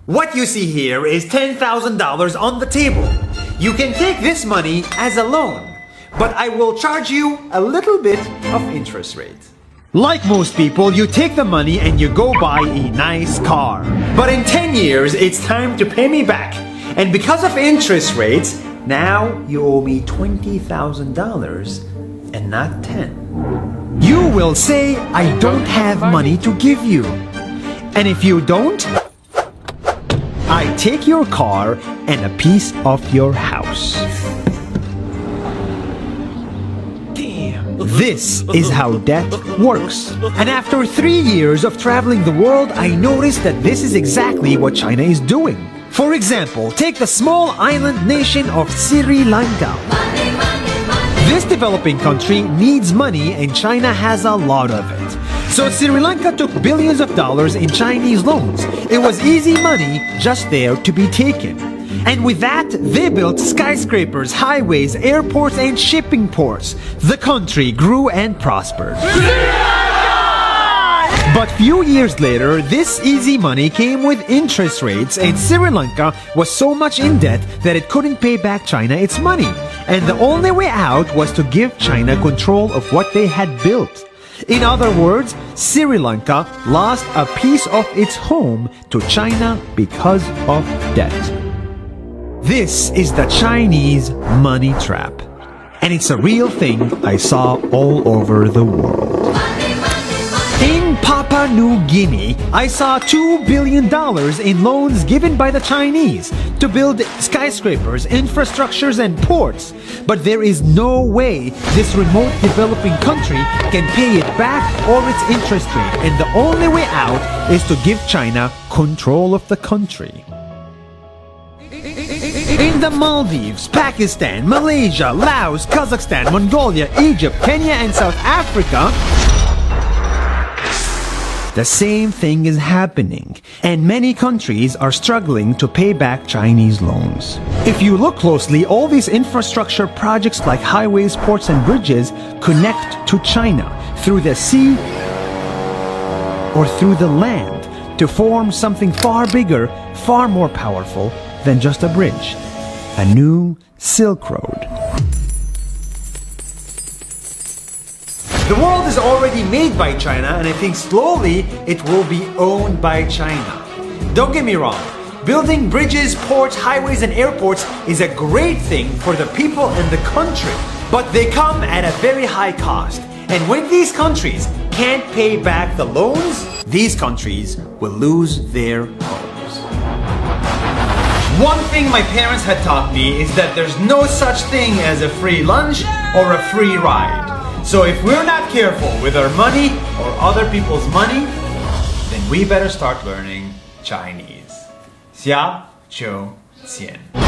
What you see here is $10,000 on the table. You can take this money as a loan, but I will charge you a little bit of interest rate. Like most people, you take the money and you go buy a nice car. But in 10 years, it's time to pay me back. And because of interest rates, now you owe me $20,000 and not 10. You will say, I don't have money to give you. And if you don't, I take your car and a piece of your house. This is how debt works. And after 3 years of traveling the world, I noticed that this is exactly what China is doing. For example, take the small island nation of Sri Lanka. This developing country needs money and China has a lot of it. So Sri Lanka took billions of dollars in Chinese loans. It was easy money just there to be taken. And with that, they built skyscrapers, highways, airports, and shipping ports. The country grew and prospered. But few years later, this easy money came with interest rates, and Sri Lanka was so much in debt that it couldn't pay back China its money. And the only way out was to give China control of what they had built. In other words, Sri Lanka lost a piece of its home to China because of debt. This is the Chinese money trap. And it's a real thing I saw all over the world. In Papua New Guinea, I saw $2 billion in loans given by the Chinese to build skyscrapers, infrastructures, and ports. But there is no way this remote developing country can pay it back or its interest rate. And the only way out is to give China control of the country. In the Maldives, Pakistan, Malaysia, Laos, Kazakhstan, Mongolia, Egypt, Kenya, and South Africa, the same thing is happening, and many countries are struggling to pay back Chinese loans. If you look closely, all these infrastructure projects like highways, ports, and bridges connect to China through the sea or through the land to form something far bigger, far more powerful than just a bridge. A new Silk Road. The world is already made by China, and I think slowly it will be owned by China. Don't get me wrong, building bridges, ports, highways, and airports is a great thing for the people and the country, but they come at a very high cost. And when these countries can't pay back the loans, these countries will lose their homes. One thing my parents had taught me is that there's no such thing as a free lunch or a free ride. So if we're not careful with our money or other people's money, then we better start learning Chinese. 下周见。